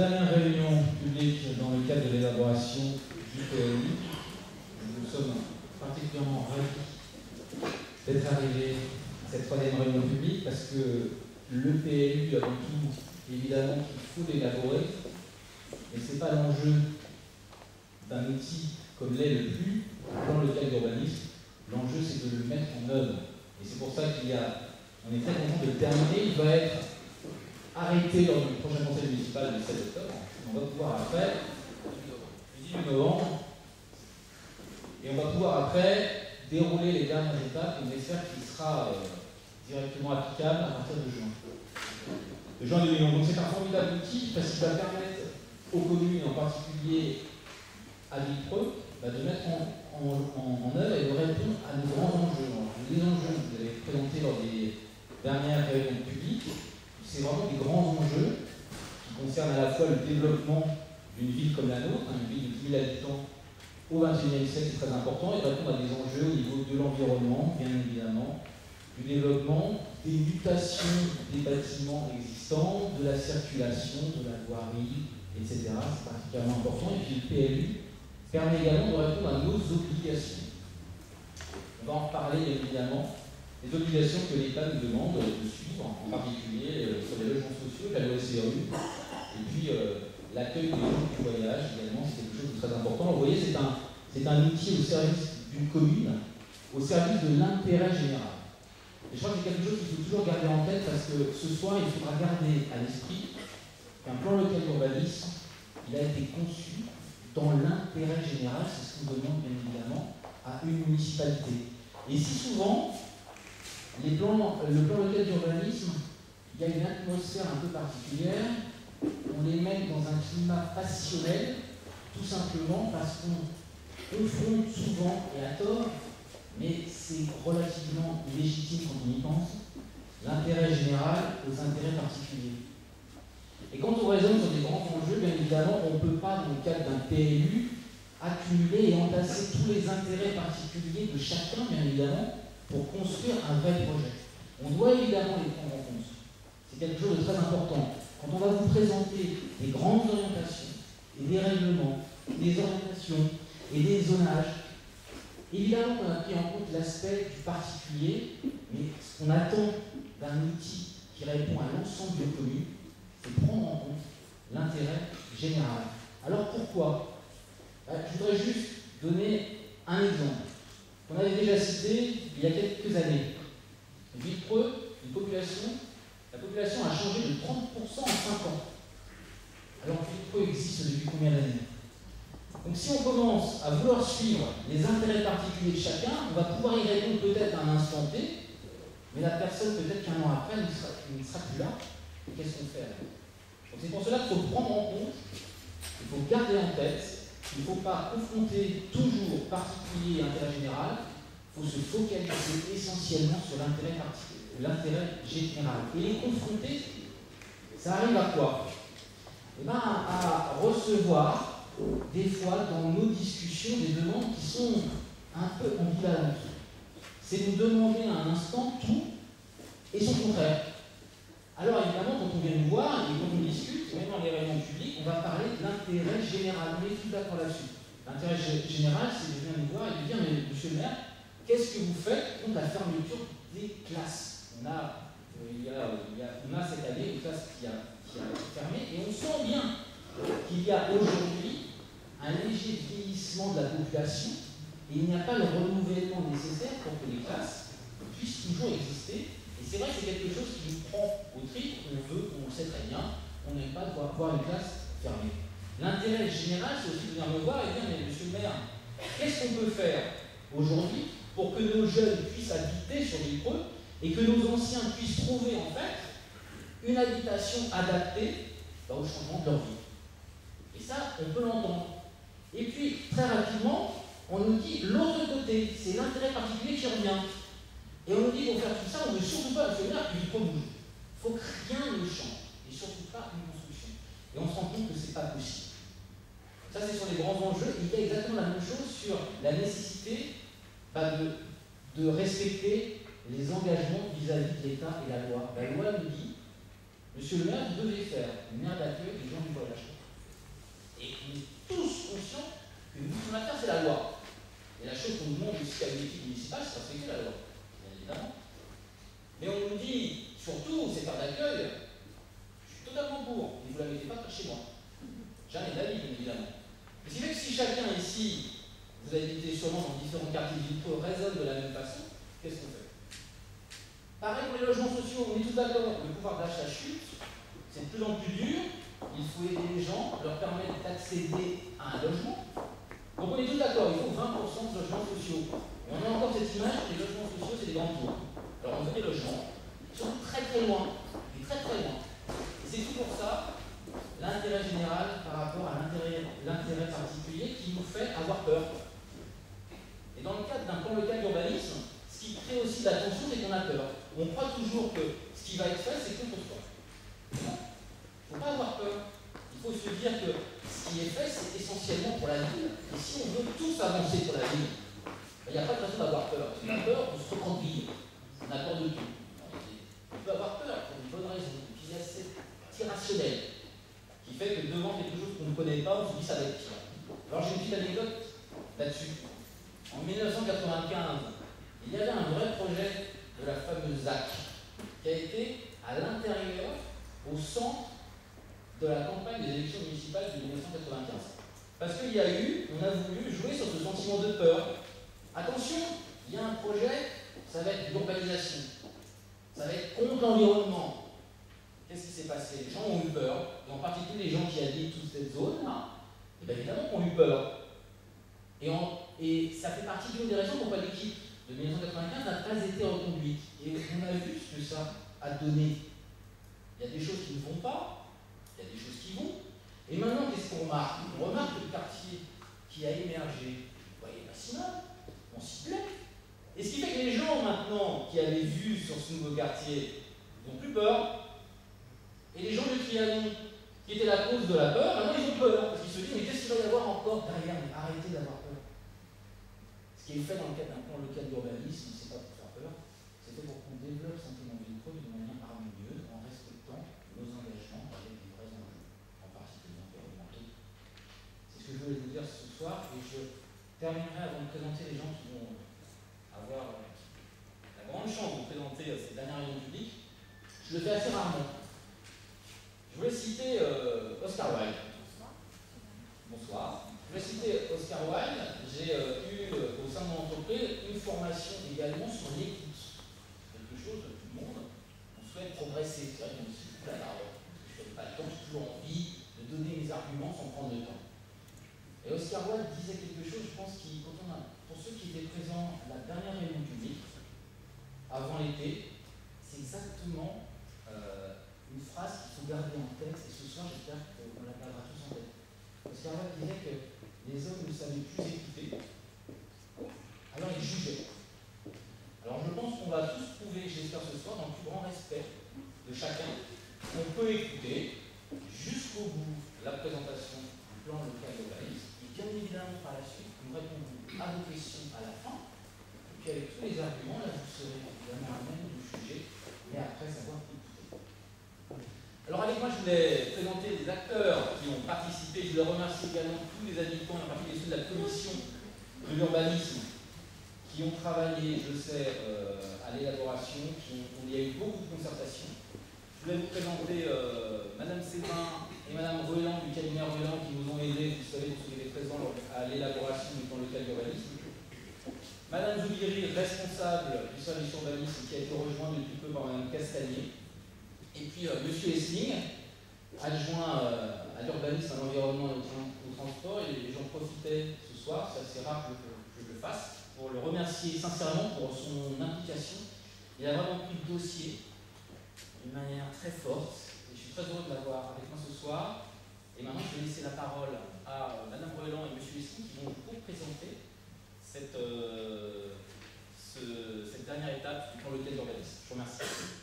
dernière réunion publique dans le cadre de l'élaboration du PLU. Nous sommes particulièrement ravis d'être arrivés à cette troisième réunion publique parce que le PLU, avant tout, évidemment qu'il faut l'élaborer, mais ce n'est pas l'enjeu d'un outil comme l'est le PLU dans le cadre d'urbanisme. L'enjeu, c'est de le mettre en œuvre. Et c'est pour ça on est très content de le terminer. Il va être arrêté lors du prochain conseil municipal du 7 octobre. On va pouvoir après, le 18 novembre, et on va pouvoir après dérouler les dernières étapes et on espère qu'il sera directement applicable à partir de juin. De juin 2011. Donc c'est un formidable outil parce qu'il va permettre aux communes, en particulier à Villepreux, de mettre en œuvre et de répondre à nos grands enjeux. Les enjeux que vous avez présentés lors des dernières réunions publiques, c'est vraiment des grands enjeux qui concernent à la fois le développement d'une ville comme la nôtre, une ville de 10 000 habitants au XXIe siècle, c'est très important, et répondre à des enjeux au niveau de l'environnement, bien évidemment, du développement, des mutations des bâtiments existants, de la circulation, de la voirie, etc. C'est particulièrement important. Et puis le PLU permet également de répondre à nos obligations. On va en reparler évidemment. Les obligations que l'État nous demande de suivre, en particulier sur les logements sociaux, la loi SRU, et puis l'accueil des gens du voyage également, c'est quelque chose de très important. Vous voyez, c'est un outil au service d'une commune, au service de l'intérêt général. Et je crois que c'est quelque chose qu'il faut toujours garder en tête parce que ce soir, il faudra garder à l'esprit qu'un plan local d'urbanisme, il a été conçu dans l'intérêt général, c'est ce qu'on demande bien évidemment à une municipalité. Et si souvent, le plan local d'urbanisme, il y a une atmosphère un peu particulière, on les met dans un climat passionnel, tout simplement parce qu'on confronte souvent, et à tort, mais c'est relativement légitime quand on y pense, l'intérêt général aux intérêts particuliers. Et quand on raisonne sur des grands enjeux, bien évidemment, on ne peut pas, dans le cadre d'un PLU, accumuler et entasser tous les intérêts particuliers de chacun, bien évidemment, pour construire un vrai projet. On doit évidemment les prendre en compte. C'est quelque chose de très important. Quand on va vous présenter des grandes orientations, et des règlements, des orientations et des zonages, évidemment qu'on a pris en compte l'aspect du particulier, mais ce qu'on attend d'un outil qui répond à l'ensemble des communes, c'est prendre en compte l'intérêt général. Alors pourquoi ? Je voudrais juste donner un exemple qu'on avait déjà cité il y a quelques années. Villepreux, la population a changé de 30% en 5 ans. Alors Villepreux existe depuis combien d'années ? Donc si on commence à vouloir suivre les intérêts particuliers de chacun, on va pouvoir y répondre peut-être à un instant T, mais la personne peut-être qu'un an après ne sera plus là. Et qu'est-ce qu'on fait alors ? Donc c'est pour cela qu'il faut prendre en compte, il faut garder en tête, il ne faut pas confronter toujours particulier et intérêt général, il faut se focaliser essentiellement sur l'intérêt général. Et les confronter, ça arrive à quoi ? Eh bien, à recevoir des fois dans nos discussions des demandes qui sont un peu ambivalentes. C'est nous demander à un instant tout et son contraire. Alors évidemment, quand on vient nous voir et quand on discute, même dans les réunions publiques, on va parler de l'intérêt général. On est tout d'accord là-dessus. L'intérêt général, c'est de venir nous voir et de dire, mais monsieur le maire, qu'est-ce que vous faites contre la fermeture des classes ? On a cette année une classe qui a fermé et on sent bien qu'il y a aujourd'hui un léger vieillissement de la population et il n'y a pas le renouvellement nécessaire pour que les classes puissent toujours exister. Et c'est vrai que c'est quelque chose qui nous prend au trip, on le sait très bien, on n'aime pas de voir les classes fermées. L'intérêt général, c'est aussi de venir me voir et dire, mais monsieur le maire, qu'est-ce qu'on peut faire aujourd'hui pour que nos jeunes puissent habiter sur Villepreux et que nos anciens puissent trouver en fait une habitation adaptée au changement de leur vie. Et ça, on peut l'entendre. Et puis, très rapidement, on nous dit l'autre côté, c'est l'intérêt particulier qui revient. Et on nous dit, pour faire tout ça, on ne veut surtout pas, monsieur le maire, que Villepreux bouge. Il faut que rien ne change, et surtout pas une construction. Et on se rend compte que ce n'est pas possible. Ça, c'est sur les grands enjeux. Il y a exactement la même chose sur la nécessité de respecter les engagements vis-à-vis de l'État et la loi. La loi nous dit Monsieur le maire, vous devez faire une aire d'accueil des gens du voyage. Et on est tous conscients que nous, ce qu'on a à faire, c'est la loi. Et la chose qu'on nous demande aussi à l'équipe municipale, c'est de respecter la loi, bien évidemment. Mais on nous dit, surtout, cette aire d'accueil, je suis totalement pour, mais vous ne la mettez pas près de chez moi. J'en ai d'avis, bien évidemment. Mais ce qui fait que si chacun ici, vous habitez sûrement dans différents quartiers vitreux, raisonne de la même façon, qu'est-ce qu'on fait? Pareil pour les logements sociaux, on est tous d'accord, le pouvoir d'achat chute, c'est de plus en plus dur, il faut aider les gens, leur permettre d'accéder à un logement. Donc on est tous d'accord, il faut 20% de logements sociaux. Et on a encore cette image que les logements sociaux, c'est des grands tours. Alors on veut des logements qui sont très très loin, et très très loin. Et c'est tout pour ça l'intérêt général par rapport à l'intérêt particulier qui nous fait avoir peur. Et dans le cadre d'un plan local d'urbanisme, ce qui crée aussi de la tension, c'est qu'on a peur. On croit toujours que ce qui va être fait, c'est contre soi. Il ne faut pas avoir peur. Il faut se dire que ce qui est fait, c'est essentiellement pour la ville. Et si on veut tous avancer pour la ville, il n'y a pas de raison d'avoir peur. Si on a peur, on se recroqueville. On a peur de tout. On peut avoir peur pour une bonne raison. Et puis il y a cet irrationnel qui fait que devant quelque chose qu'on ne connaît pas, on se dit ça va être pire. Alors j'ai une petite anecdote là-dessus. En 1995, il y avait un vrai projet de la fameuse ZAC qui a été à l'intérieur, au centre de la campagne des élections municipales de 1995. Parce qu'il y a eu, on a voulu jouer sur ce sentiment de peur. Attention, il y a un projet, ça va être l'urbanisation, ça va être contre l'environnement. Qu'est-ce qui s'est passé? Les gens ont eu peur, et en particulier les gens qui habitent toute cette zone-là, et bien évidemment qu'ils ont eu peur. Et ça fait partie d'une des raisons pourquoi l'équipe de 1995 n'a pas été reconduite. Et on a vu ce que ça a donné. Il y a des choses qui ne vont pas, il y a des choses qui vont. Et maintenant, qu'est-ce qu'on remarque? On remarque que le quartier qui a émergé, il est pas si mal, on s'y plaît. Et ce qui fait que les gens maintenant qui avaient vu sur ce nouveau quartier n'ont plus peur. Et les gens de Trianon, qui étaient la cause de la peur, maintenant ils ont peur. Parce qu'ils se disent, mais qu'est-ce qu'il va y avoir encore derrière? Mais arrêtez d'avoir peur. Ce qui est fait dans le cadre d'un plan local d'urbanisme, c'est pas pour faire peur, c'est fait pour qu'on développe Saint-Clément-Villepreux d'une manière harmonieuse, en respectant nos engagements avec des vrais enjeux, en particulier environnementaux. C'est ce que je voulais vous dire ce soir, et je terminerai avant de présenter les gens qui vont avoir la grande chance de vous présenter ces dernières réunions publiques. Je le fais assez rarement. Je voulais citer Oscar Wilde. Bonsoir. Je vais citer Oscar Wilde. J'ai eu au sein de mon entreprise une formation également sur l'écoute. Quelque chose de tout le monde. On souhaite progresser. C'est vrai qu'on se dit, là, je n'ai pas le temps, j'ai toujours envie de donner mes arguments sans prendre le temps. Et Oscar Wilde disait quelque chose, je pense, pour ceux qui étaient présents à la dernière réunion publique, avant l'été, c'est exactement une phrase qu'il faut garder en tête. Et ce soir, j'espère qu'on la gardera tous en tête. Oscar Wilde disait que les hommes ne savaient plus écouter, alors ils jugeaient. Alors je pense qu'on va tous prouver, j'espère ce soir, dans le plus grand respect de chacun, qu'on peut écouter jusqu'au bout la présentation du plan local d'urbanisme, et bien évidemment par la suite, nous répondrons à vos questions à la fin, et puis avec tous les arguments, là vous serez évidemment à même du sujet, mais après savoir écouter. Alors avec moi, je voulais présenter les acteurs qui ont participé. Je voulais remercier également tous les habitants, en particulier ceux de la commission de l'urbanisme, qui ont travaillé, je sais, à l'élaboration, il y a eu beaucoup de concertation. Je voulais vous présenter Madame Sévin et Madame Roland du cabinet Roland qui nous ont aidés, vous savez, tous les présents à l'élaboration du plan local d'urbanisme. Madame Zoubiri, responsable du service urbanisme, qui a été rejoint depuis peu par Madame Castagnier. Et puis Monsieur Essling, adjoint à l'urbanisme, à l'environnement et au transport. Et j'en profitais ce soir, c'est assez rare que je le fasse, pour le remercier sincèrement pour son implication. Il a vraiment pris le dossier d'une manière très forte. Et je suis très heureux de l'avoir avec moi ce soir. Et maintenant, je vais laisser la parole à Madame Roland et Monsieur Essling qui vont vous présenter cette dernière étape du plan local d'urbanisme. Je vous remercie.